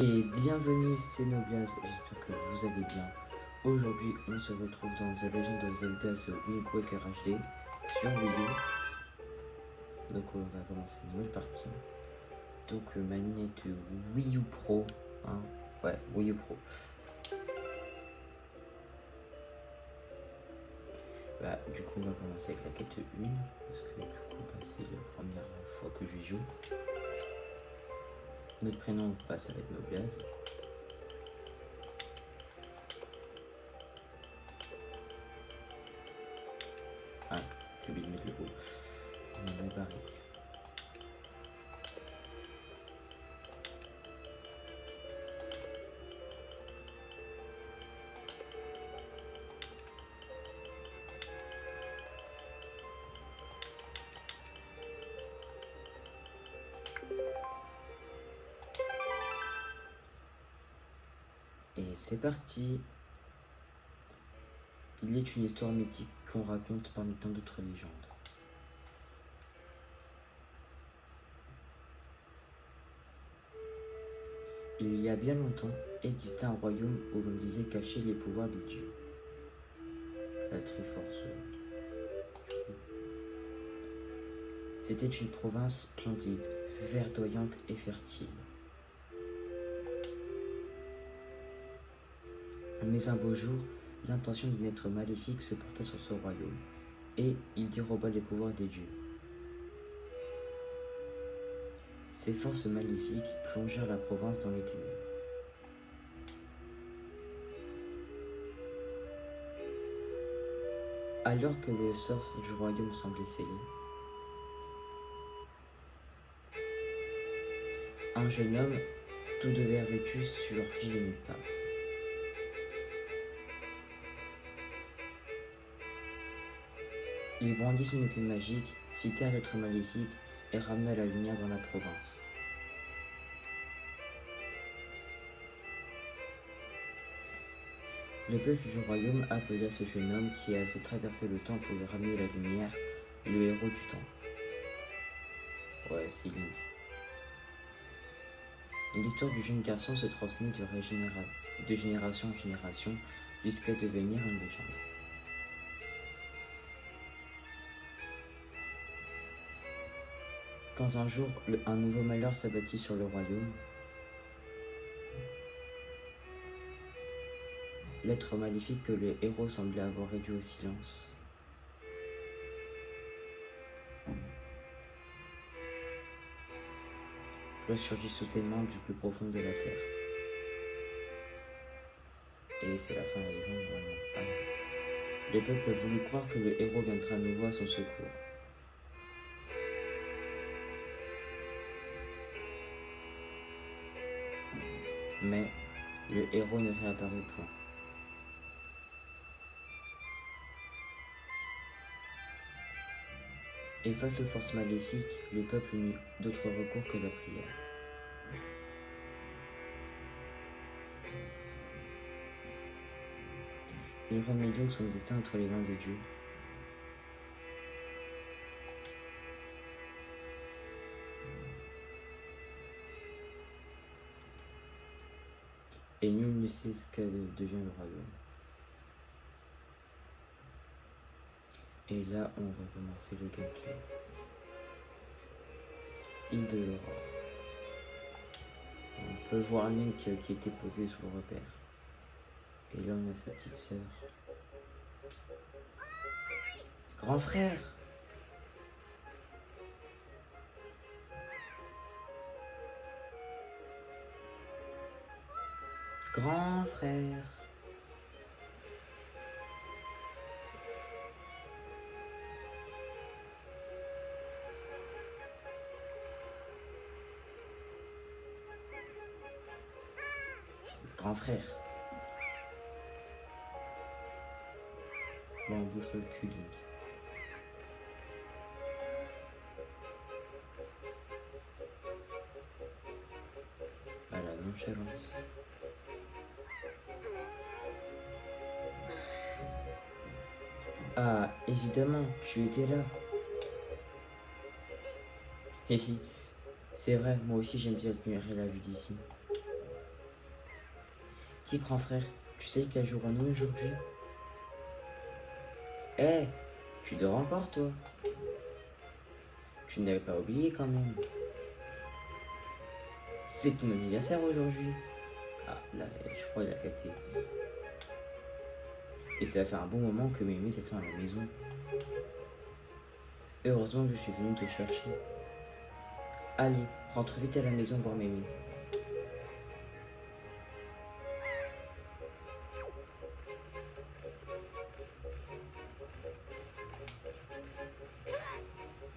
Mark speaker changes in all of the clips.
Speaker 1: Et bienvenue, c'est Nobias, j'espère que vous allez bien. Aujourd'hui, on se retrouve dans The Legend of Zelda The Wind Waker HD sur Wii U. Donc on va commencer une nouvelle partie. Donc manette Wii U Pro, hein. Ouais, Wii U Pro. Du coup, on va commencer avec la quête 1, parce que du coup, c'est la première fois que je joue. Notre prénom, ça va être Nobias. Ah, j'ai oublié de mettre le haut. On est barré. Et c'est parti. Il est une histoire mythique qu'on raconte parmi tant d'autres légendes. Il y a bien longtemps, existait un royaume où l'on disait cacher les pouvoirs des dieux. La Triforce. C'était une province splendide, verdoyante et fertile. Mais un beau jour, l'intention d'une être maléfique se porta sur ce royaume, et il déroba les pouvoirs des dieux. Ces forces maléfiques plongèrent la province dans les ténèbres. Alors que le sort du royaume semblait scellé, un jeune homme, tout de vert vêtu, surgit de nulle part. Il brandit son épée magique, fit taire l'être maléfique et ramena la lumière dans la province. Le peuple du royaume appela ce jeune homme qui avait traversé le temps pour lui ramener la lumière, le héros du temps. Ouais, c'est Link. L'histoire du jeune garçon se transmet de génération en génération jusqu'à devenir une légende. Quand un jour, un nouveau malheur s'abattit sur le royaume, l'être maléfique que le héros semblait avoir réduit au silence ressurgit soudainement du plus profond de la terre. Et c'est la fin de la légende, vraiment. Ah non. Le peuple voulut croire que le héros viendra à nouveau à son secours. Mais le héros ne réapparut point. Et face aux forces maléfiques, le peuple n'eut d'autre recours que la prière. Il remet donc son destin entre les mains de Dieu. Et nul ne sait ce que devient le royaume. Et là, on va commencer le gameplay. Île de l'Aurore. On peut voir Link qui était posé sous le repère. Et là, on a sa petite sœur. Grand frère! Grand frère! Grand frère! Bon, on bouge le cul, Link. À la nonchalance. Ah, évidemment, tu étais là. Hihi, c'est vrai, moi aussi j'aime bien admirer la vue d'ici. Petit grand frère, tu sais quel jour on est aujourd'hui? Eh, tu dors encore toi? Tu n'avais pas oublié quand même. C'est ton anniversaire aujourd'hui. Ah, là, je crois qu'il a capté. Et ça fait un bon moment que Mémé t'attend à la maison. Heureusement que je suis venu te chercher. Allez, rentre vite à la maison voir Mémé.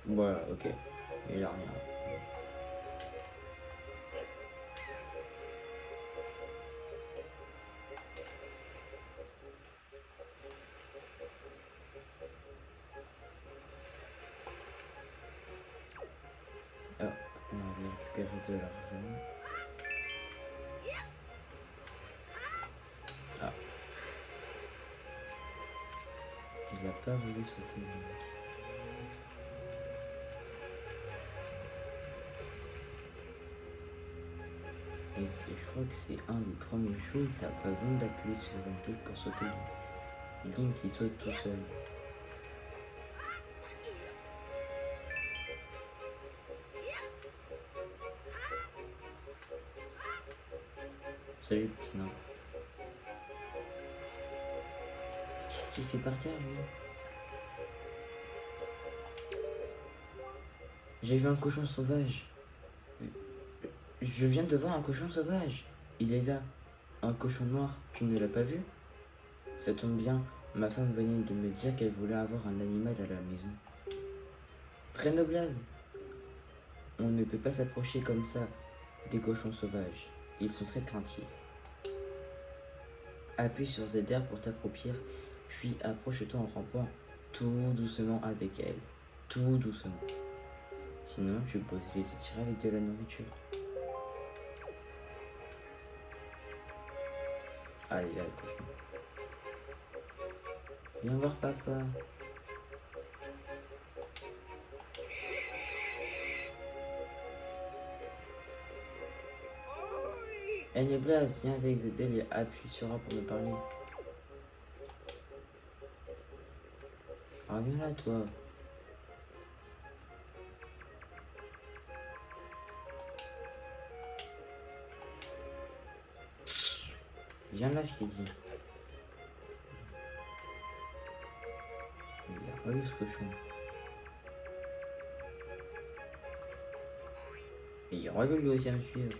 Speaker 1: Voilà, ok. Il a rien. Ah, on va récupérer de l'argent. Ah, il n'a pas voulu sauter. Et je crois que c'est un des premiers shows où t'as pas besoin d'appuyer sur une touche pour sauter. Link qui saute tout seul. Salut petit nain. Qu'est-ce qu'il fait par terre lui? J'ai vu un cochon sauvage. Je viens de voir un cochon sauvage. Il est là. Un cochon noir. Tu ne l'as pas vu? Ça tombe bien. Ma femme venait de me dire qu'elle voulait avoir un animal à la maison. Prénoblase. On ne peut pas s'approcher comme ça des cochons sauvages. Ils sont très craintifs. Appuie sur ZR pour t'accroupir, puis approche-toi en rampant tout doucement avec elle. Tout doucement. Sinon, tu peux les étirer avec de la nourriture. Allez, là, le cochon. Viens voir papa. Elle est Blaze, viens avec ZL et appuie sur A pour me parler. Ah, viens là, toi. Viens là, je t'ai dit. Il a fallu ce cochon. Et il aurait voulu aussi à me suivre.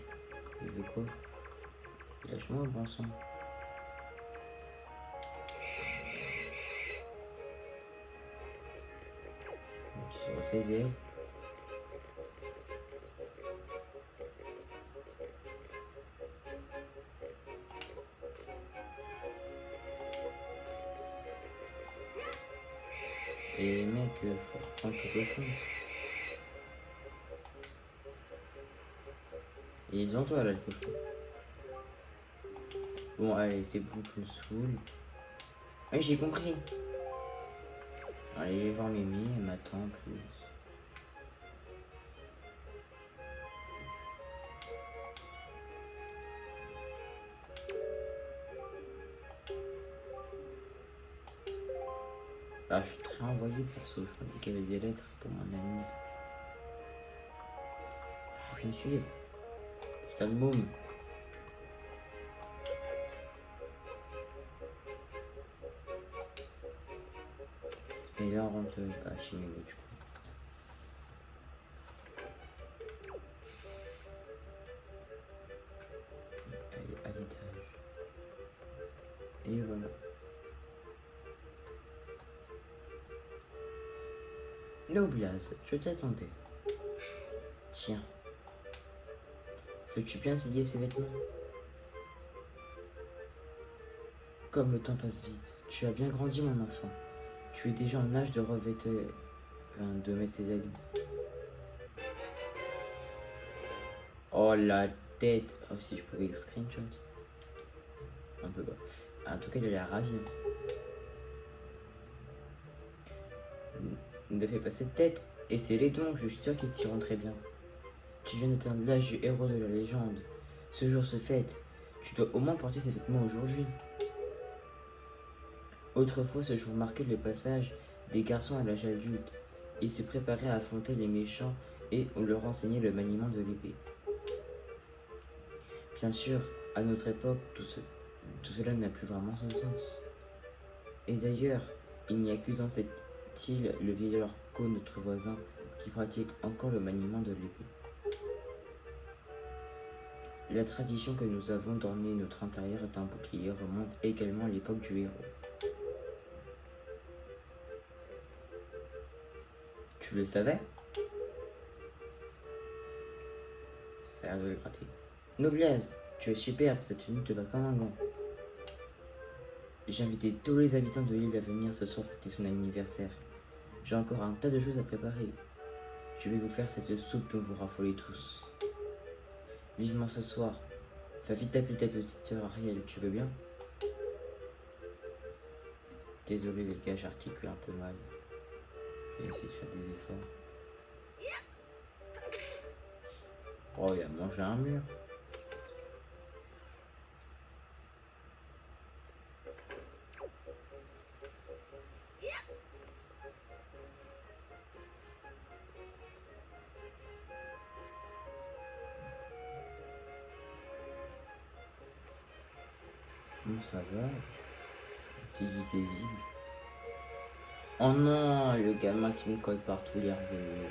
Speaker 1: Il veut quoi? Lâche-moi, bon sang. Sur CDF. Et mec, faut reprendre le cochon. Il est devant toi là, le cochon. Bon, allez, c'est bon, je me saoule. Oui, j'ai compris. Allez, je vais voir Mimi, elle m'attend en plus. Ah, je suis très envoyé perso, je pensais qu'il y avait des lettres pour mon ami. Je me suis. Sale môme. Et là, on rentre chez Mimi du coup. Elle est à l'étage. Et voilà. Noblaz, je t'attendais. Tiens. Veux-tu bien essayer ces vêtements? Comme le temps passe vite, tu as bien grandi mon enfant. Tu es déjà en âge de revêtir, de mettre ses habits. Oh la tête. Oh si je pouvais screenshot. On peut pas. En tout cas il a l'air ravi. Ne fais pas cette tête. Et c'est les dons, je suis sûr qu'ils t'iront très bien. Tu viens d'atteindre l'âge du héros de la légende. Ce jour se fête. Tu dois au moins porter ces vêtements aujourd'hui. Autrefois, ce jour marquait le passage des garçons à l'âge adulte. Ils se préparaient à affronter les méchants et on leur enseignait le maniement de l'épée. Bien sûr, à notre époque, tout cela n'a plus vraiment son sens. Et d'ailleurs, il n'y a que dans cette île le vieil Orco, notre voisin, qui pratique encore le maniement de l'épée. La tradition que nous avons d'orner notre intérieur d'un bouclier remonte également à l'époque du héros. Tu le savais? Ça a l'air de le gratter. Noblesse, tu es superbe, cette tenue te va comme un gant. J'ai invité tous les habitants de l'île à venir ce soir fêter son anniversaire. J'ai encore un tas de choses à préparer. Je vais vous faire cette soupe dont vous raffolez tous. Vivement ce soir. Va vite appeler ta petite sœur Ariel, tu veux bien? Désolé les gars, j'articule un peu mal. Je vais essayer de faire des efforts. Oh, il a mangé un mur. Bon, ça va. Petit vie paisible. Oh non, le gamin qui me colle partout, il est revenu.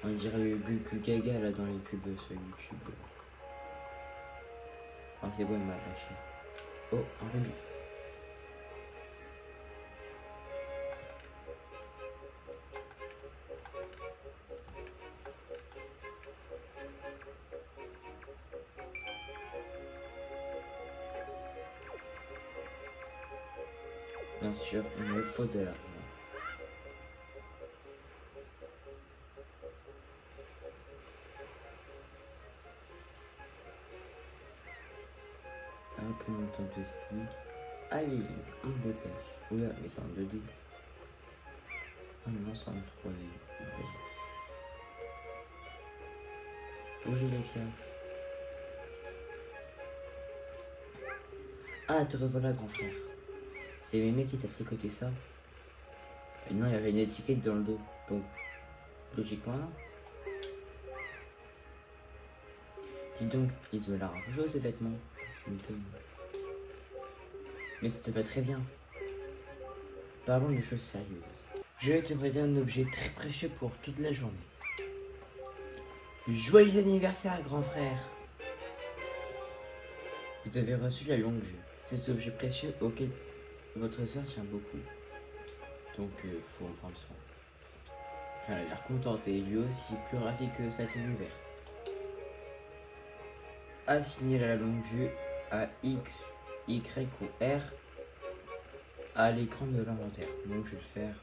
Speaker 1: On dirait le Goku Gaga là dans les pubs sur YouTube. Ah, c'est bon, il m'a lâché. Oh, un rubis. Bien sûr, il me faut de l'argent. Ah, pour mon temps de ski. Allez, on se dépêche. Oula, mais c'est en 2D. Ah non, c'est en 3D. Bougez les pieds. Ah, te revoilà, grand frère. C'est Mémé qui t'a tricoté ça. Et non, il y avait une étiquette dans le dos. Donc, logiquement, non. Dis donc, ils ont l'air un peu jolis ces vêtements. Tu m'étonnes. Mais ça te va très bien. Parlons de choses sérieuses. Je vais te prêter un objet très précieux pour toute la journée. Joyeux anniversaire, grand frère! Vous avez reçu la longue vue. Cet objet précieux auquel votre soeur tient beaucoup. Donc, faut en prendre soin. Elle a l'air contente et lui aussi plus ravi que sa tenue verte. Assigner la longue vue à X, Y ou R à l'écran de l'inventaire. Donc, je vais le faire.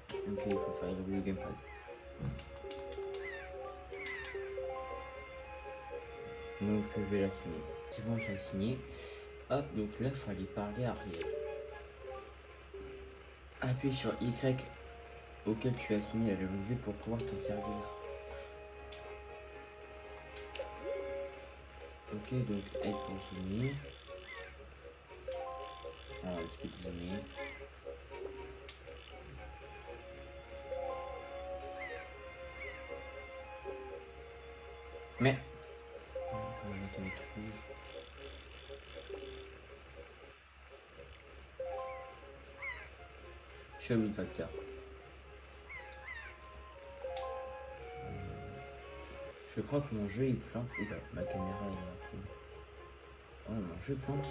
Speaker 1: Ok, il faut faire le gamepad. Donc, je vais l'assigner. C'est bon, j'ai assigné. Hop, donc là, il faut aller parler à Ariel. Appuie sur Y auquel tu as assigné la longue vue pour pouvoir t'en servir. Ok, donc elle pour zoomer. Alors, je vais zoomer. Mais je vais mettre un truc rouge. Chelou le facteur. Je crois que mon jeu il plante. Oula, ma caméra elle est un peu. Oh, mon jeu plante.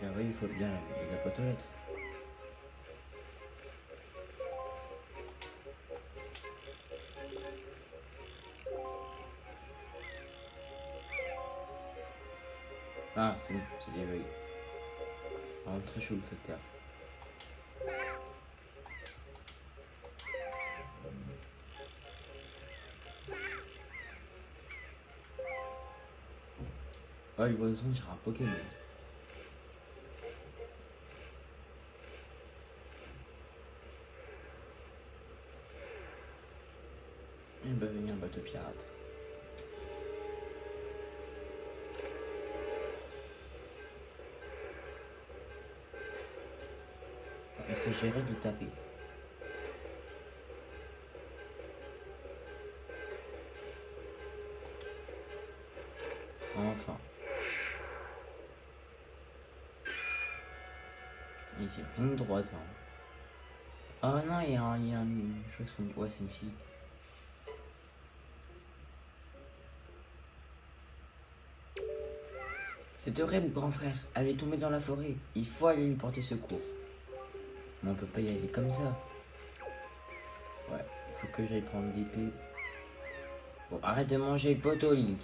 Speaker 1: Ah oui, il faut bien la boîte aux lettres. Ah, c'est bon, c'est des bugs. Vraiment très chaud le facteur. Oh, l'oiseau, on dirait un Pokémon. Il va venir un bateau pirate. Il s'agirait de taper. Enfin. Et j'ai pris une droite. Hein. Oh non, il y a je crois que c'est une fille. C'est horrible, grand frère. Elle est tombée dans la forêt. Il faut aller lui porter secours. Mais on peut pas y aller comme ça. Ouais, il faut que j'aille prendre l'épée. Bon, arrête de manger le poteau, Link.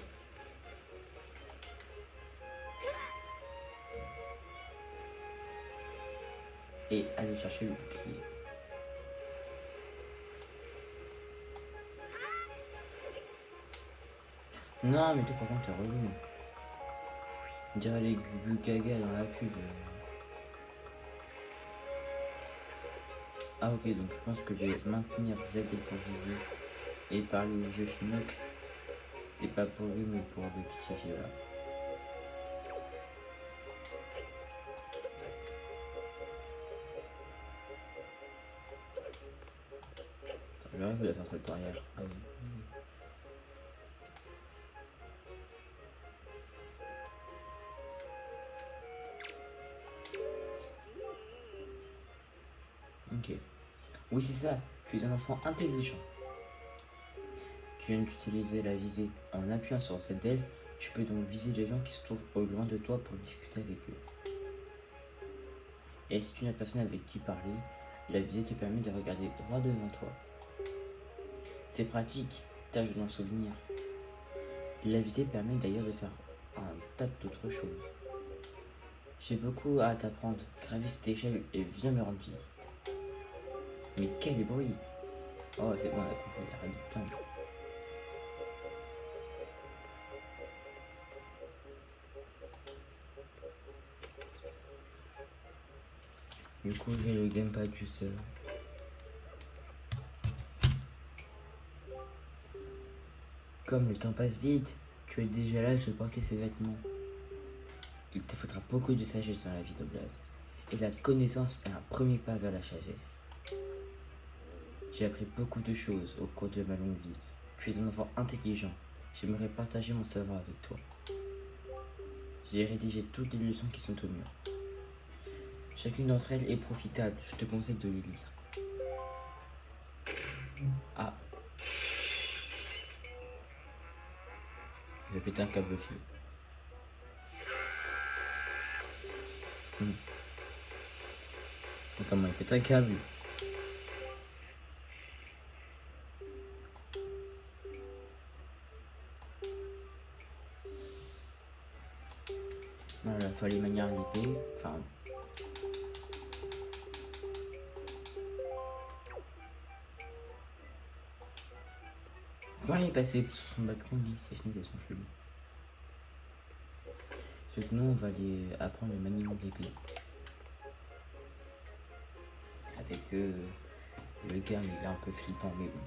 Speaker 1: Et aller chercher le bouclier. Non, mais toi par contre t'es relou. On dirait les Gaga dans la pub. Ah ok, donc je pense que je vais maintenir Z pour viser et parler au vieux Chinook. C'était pas pour lui mais pour le petit fille là. J'aurais voulu faire cette arrière. Ah oui. Ok. Oui, c'est ça. Tu es un enfant intelligent. Tu viens d'utiliser la visée. En appuyant sur cette aile, tu peux donc viser les gens qui se trouvent au loin de toi pour discuter avec eux. Et si tu n'as personne avec qui parler, la visée te permet de regarder droit devant toi. C'est pratique, tâche de t'en souvenir. La visée permet d'ailleurs de faire un tas d'autres choses. J'ai beaucoup à t'apprendre. Gravis cette échelle et viens me rendre visite. Mais quel bruit! Oh, c'est bon, on a compris, arrête de plaindre. Du coup, j'ai le gamepad juste là. Comme le temps passe vite, tu es déjà l'âge de porter ses vêtements. Il te faudra beaucoup de sagesse dans la vie d'Oblaz. Et la connaissance est un premier pas vers la sagesse. J'ai appris beaucoup de choses au cours de ma longue vie. Tu es un enfant intelligent. J'aimerais partager mon savoir avec toi. J'ai rédigé toutes les leçons qui sont au mur. Chacune d'entre elles est profitable. Je te conseille de les lire. Ah. Je vais péter un câble fil. Comment il pète un câble? Voilà, il fallait manier l'épée. Enfin. Comment il est passé sur son balcon, lui? Ses fenêtres, elles sont cheloues. Sauf que nous, on va aller apprendre le maniement de l'épée. Avec le gars, il est un peu flippant, mais bon.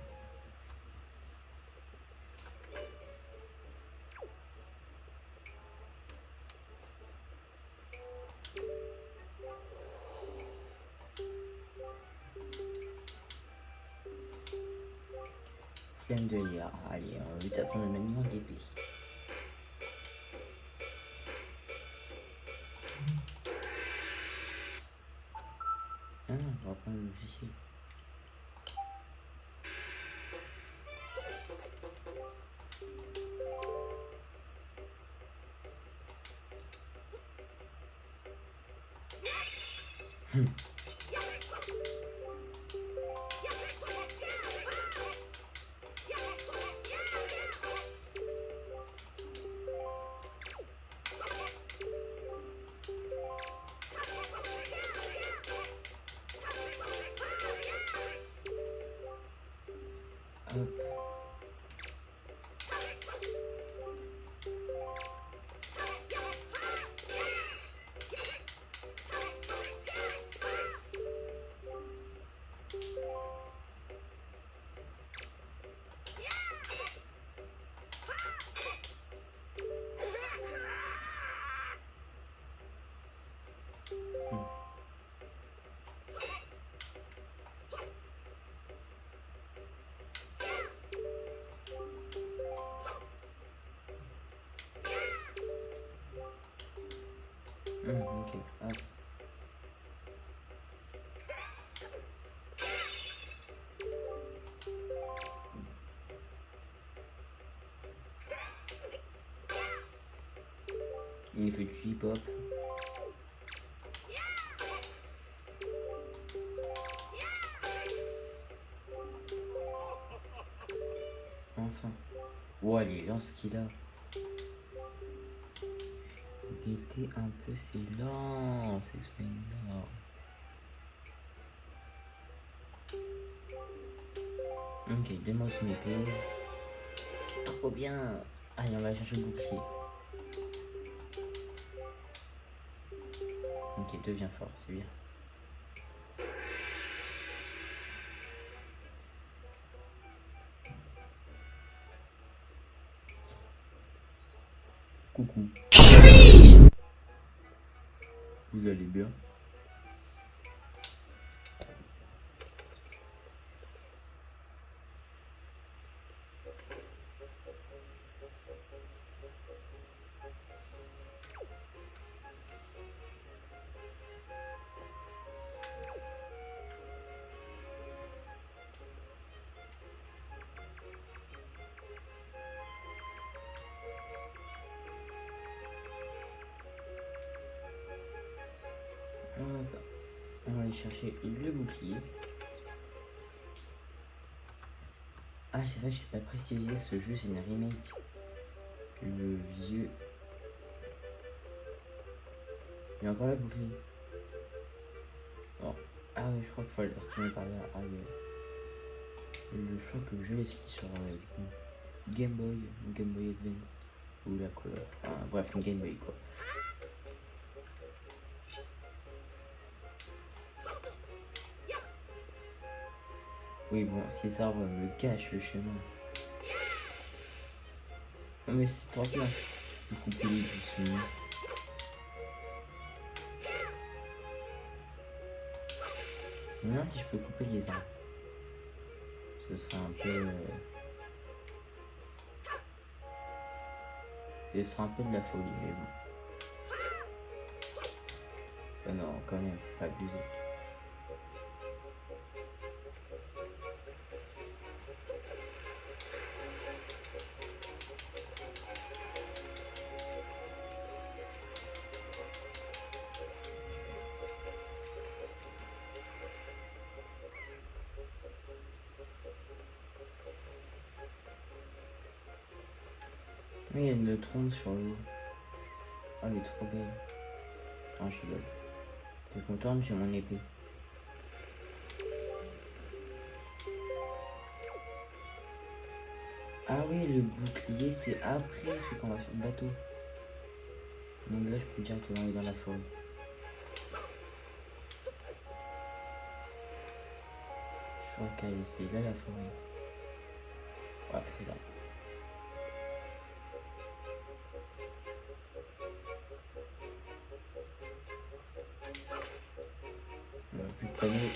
Speaker 1: Flemme de lire. Allez, on va vite apprendre le maniement de l'épée. Ah non, on va prendre le logiciel. Hop. Il fait du hip-hop. Enfin. Ouais, les lances qu'il a. Guettez un peu ses lances, c'est soit énorme. Ok, donne-moi son épée. Trop bien. Allez, on va chercher le bouclier. Ok, deviens fort, c'est bien. Coucou. Vous allez bien? On va aller chercher le bouclier. Ah, c'est vrai, je n'ai pas précisé, ce jeu c'est une remake. Le vieux. Il y a encore le bouclier. Oh. Ah oui, je crois qu'il faut aller retourner par là. Ah oui. Je crois que le jeu est sorti sur Game Boy ou Game Boy Advance. Ou la Color. Enfin, bref, une Game Boy quoi. Oui, bon, ces arbres me cachent le chemin. Non, mais c'est tranquille, je peux couper les doucement. Non, si je peux couper les arbres. Ce sera un peu. Ce sera un peu de la folie, mais bon. Oh non, quand même, faut pas abuser. Mais il y a une trompe sur l'eau. Oh, elle est trop belle. Oh, je rigole. T'es contente, j'ai mon épée. Ah oui, le bouclier, c'est après, c'est quand on va sur le bateau. Donc là, je peux directement aller dans la forêt. Je crois qu'elle c'est là la forêt. Ouais, c'est là. On n'a plus de panneau.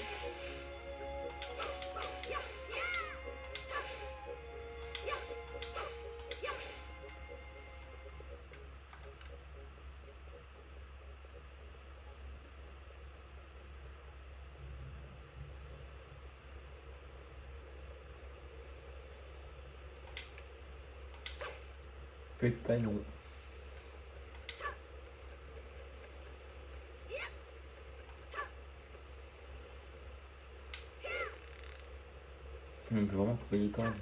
Speaker 1: Plus de panneau. On peut vraiment couper les cordes.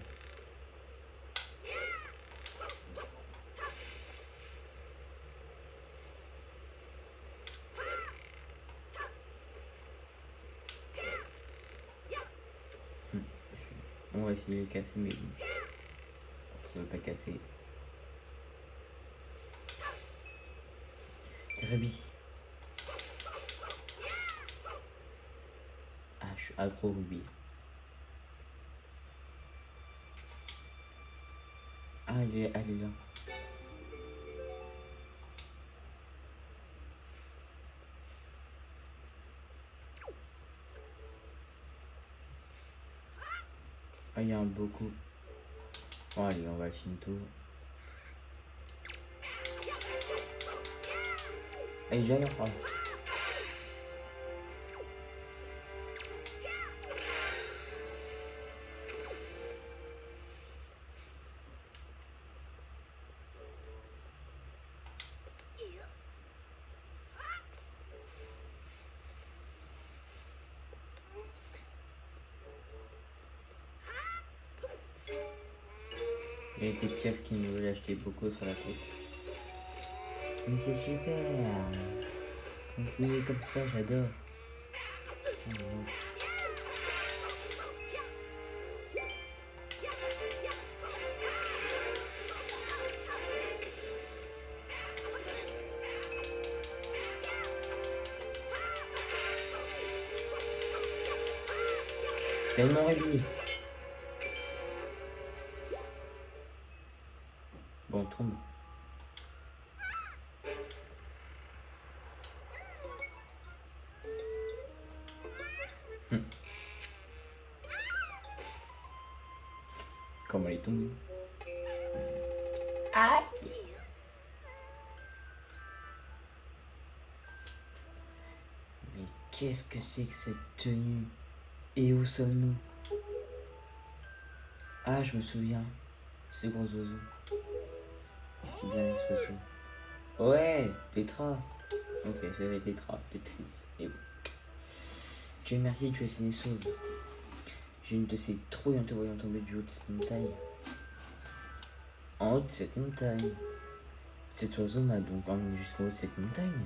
Speaker 1: On va essayer de les casser, mais ça ne veut pas casser. Kirby. Ah, je suis accro Ruby. Ah, elle est là. Ah, il y a un beaucoup. Bon, allez, on va le finito. Allez, jamais prendre. Il y a des pièces qui nous veulent acheter beaucoup sur la tête. Mais c'est super. Continuez comme ça, j'adore. Oh, non. Tellement rubis. Bon, tombe. Comment elle est tombée. Aïe. Mais qu'est-ce que c'est que cette tenue? Et où sommes-nous? Ah, je me souviens. Ces gros oiseaux. C'est bien les oiseaux. Ouais, Tétra. Ok, c'est Tétra, Tetris. Et bon. Dieu merci, tu es saine et sauve. J'ai une de ces trouilles en te voyant tomber du haut de cette montagne. En haut de cette montagne. Cet oiseau m'a donc emmené jusqu'en haut de cette montagne.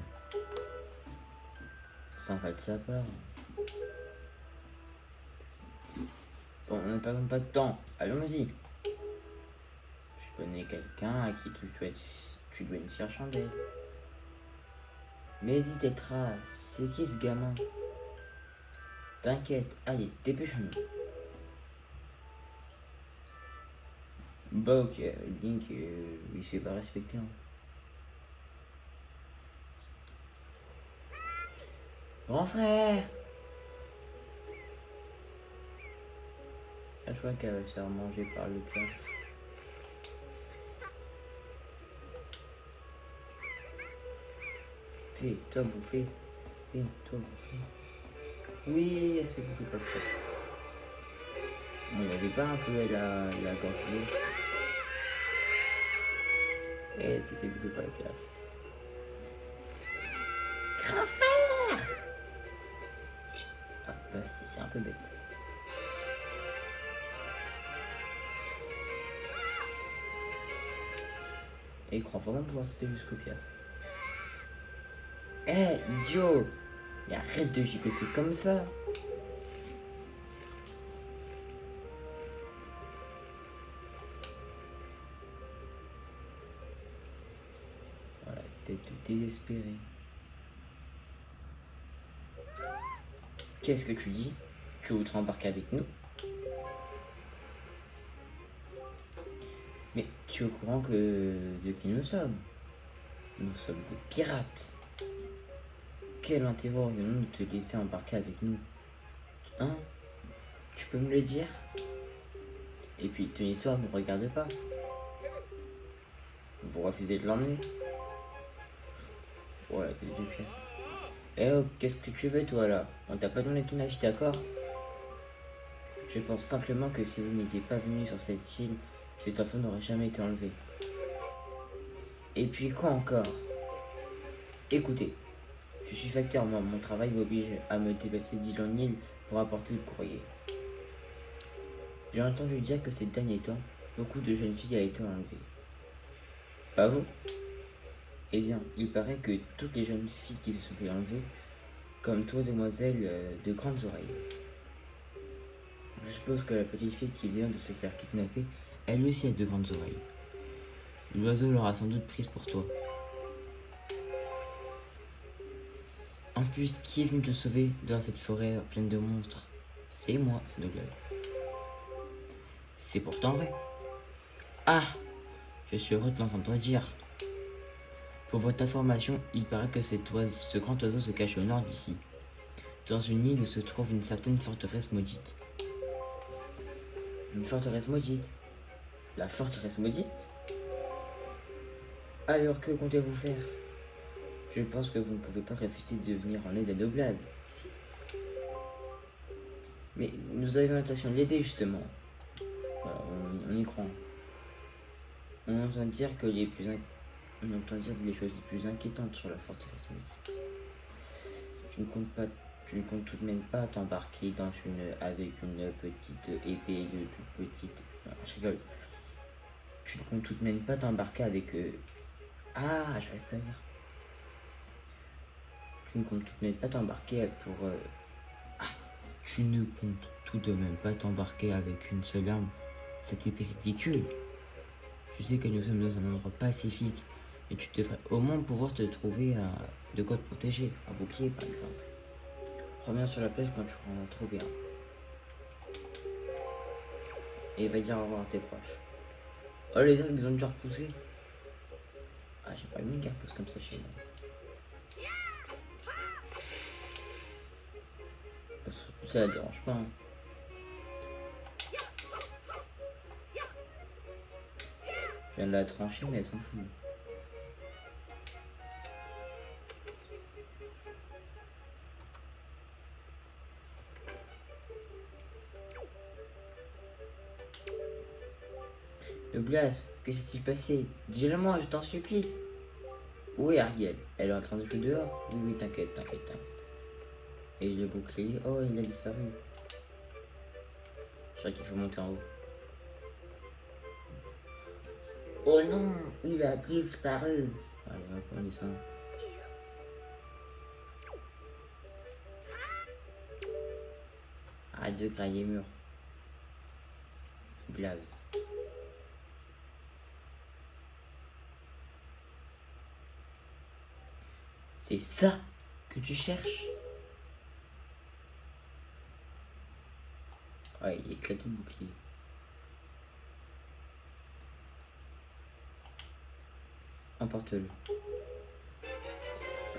Speaker 1: Sympa de sa part. Bon, on n'a pas de temps. Allons-y. Je connais quelqu'un à qui tu dois une fière chandelle. Mais dis Tétra, c'est qui ce gamin? T'inquiète, allez, dépêchons-nous. Bah ok, Link, il s'est pas respecté. Hein. Grand frère! Ah, je crois qu'elle va se faire manger par le piaf. Fais-toi bouffer. Fais-toi bouffer. Oui, elle s'est bouffée par le piaf. Bon, il n'y avait pas un peu la gorge bleue. Et elle s'est fait bouffer par le piaf. Grand frère! Ah, bah c'est un peu bête. Et il croit vraiment pouvoir sauter jusqu'au piaf. Eh, idiot! Mais arrête de gigoter comme ça! Voilà, tête désespérée. Qu'est-ce que tu dis? Tu voudrais embarquer avec nous? Mais tu es au courant de qui nous sommes? Nous sommes des pirates. Quel intérêt aurions-nous de te laisser embarquer avec nous? Hein? Tu peux me le dire? Et puis, ton histoire ne regarde pas. Vous refusez de l'emmener? Voilà, t'es du pied. Eh oh, qu'est-ce que tu veux toi là? On t'a pas donné ton avis, d'accord? Je pense simplement que si vous n'étiez pas venu sur cette île, cet enfant n'aurait jamais été enlevé. Et puis quoi encore? Écoutez, je suis facteur, moi, mon travail m'oblige à me déplacer d'île en île pour apporter le courrier. J'ai entendu dire que ces derniers temps, beaucoup de jeunes filles a été enlevées. Pas vous? Eh bien, il paraît que toutes les jeunes filles qui se sont fait enlever, comme toi, demoiselle, de grandes oreilles. Je suppose que la petite fille qui vient de se faire kidnapper, elle aussi a de grandes oreilles. L'oiseau l'aura sans doute prise pour toi. En plus, qui est venu te sauver dans cette forêt pleine de monstres? C'est moi, c'est Douglas. C'est pourtant vrai. Ah! Je suis heureux de l'entendre dire. Pour votre information, il paraît que ce grand oiseau se cache au nord d'ici, dans une île où se trouve une certaine forteresse maudite. Une forteresse maudite? La forteresse maudite? Alors que comptez-vous faire? Je pense que vous ne pouvez pas refuser de venir en aide à Douglas. Si. Mais nous avions l'intention de l'aider justement. Voilà, on y croit. On entend dire on entend dire des choses les plus inquiétantes sur la forteresse maudite. Tu ne comptes tout de même pas t'embarquer avec une petite épée de toute petite. Non, je rigole. Tu ne comptes tout de même pas t'embarquer avec eux. Ah, j'arrive pas à lire. Tu ne comptes tout de même pas t'embarquer pour... Ah, tu ne comptes tout de même pas t'embarquer avec une seule arme. C'était ridicule. Je sais que nous sommes dans un endroit pacifique et tu devrais au moins pouvoir te trouver de quoi te protéger. Un bouclier par exemple. Reviens sur la plage quand tu en as trouvé un. Et va dire au revoir à tes proches. Oh les autres ils ont déjà repoussé. Ah j'ai pas aimé qu'ils repoussent comme ça chez moi. Surtout ça la dérange pas. Hein. Je viens de la trancher mais elle s'en fout. Douglas, qu'est-ce qui s'est passé? Dis-le moi, je t'en supplie. Où est Ariel? Elle est en train de jouer dehors? Oui, oui, t'inquiète, t'inquiète, t'inquiète. Et le bouclier, oh, il a disparu. Je crois qu'il faut monter en haut. Oh non, il a disparu. Allez, hop, on descend. Arrête de grailler mur. Blaze. C'est ça que tu cherches? Ouais, il éclate le bouclier. Emporte-le.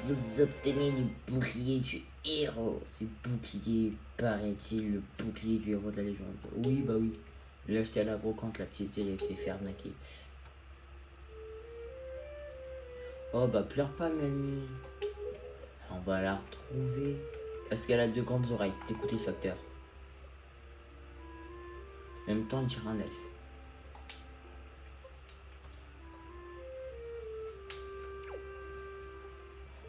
Speaker 1: Vous obtenez le bouclier du héros. Ce bouclier, paraît-il, le bouclier du héros de la légende. Oui, bah oui. L'a acheté à la brocante, la petite vieille, elle s'est fait arnaquer. Oh bah pleure pas, mamie. On va la retrouver. Parce qu'elle a deux grandes oreilles. Écoutez le facteur. En même temps, il tire un elfe.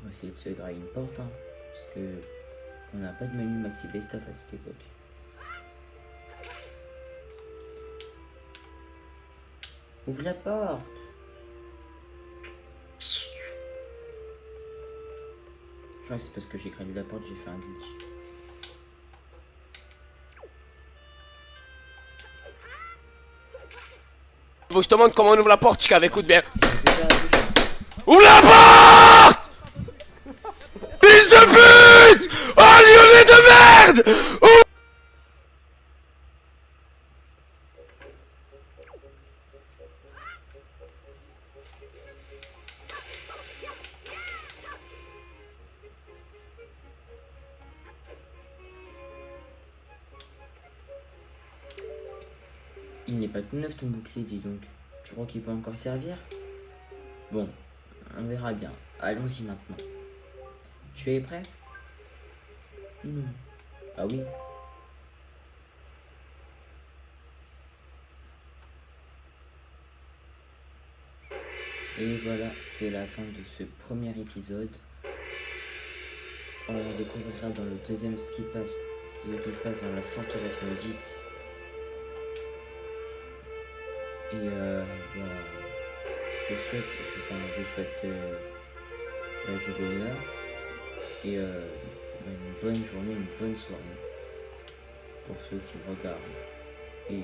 Speaker 1: On va essayer de se grailler une porte, hein, parce que on n'a pas de menu maxi best-of à cette époque. Ouvre la porte. Je crois que c'est parce que j'ai graillé la porte, j'ai fait un glitch.
Speaker 2: Faut que je te montre comment on ouvre la porte, Chicav, écoute bien. Ouvre la porte! Fils de pute! Oh, lyonnais de merde! Ouvre...
Speaker 1: Il n'est pas tout neuf ton bouclier, dis donc. Tu crois qu'il peut encore servir? Bon, on verra bien. Allons-y maintenant. Tu es prêt? Non. Ah oui. Et voilà, c'est la fin de ce premier épisode. On découvrira dans le deuxième ce qui se passe dans la forteresse maudite. Et voilà. Je souhaite du bonheur et une bonne journée, une bonne soirée pour ceux qui me regardent. Et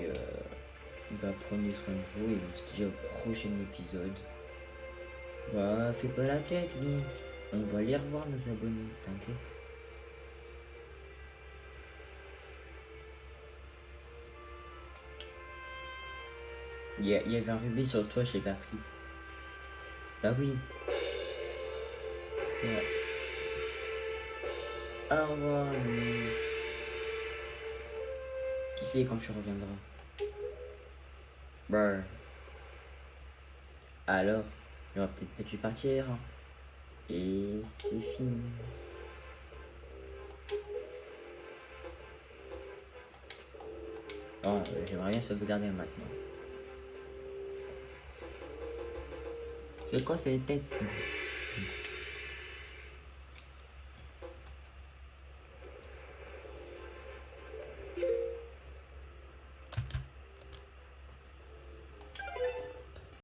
Speaker 1: prenez soin de vous et on se dit au prochain épisode. Bah, fais pas la tête, Link. On va les revoir, nos abonnés, t'inquiète. Il y avait un rubis sur toi, je l'ai pas pris. Bah oui. C'est... Au revoir, Link. Qui sait quand tu reviendras? Bah. Alors, il aurait peut-être pas dû partir. Et c'est fini. Bon, j'aimerais bien sauvegarder maintenant. C'est quoi cette tête?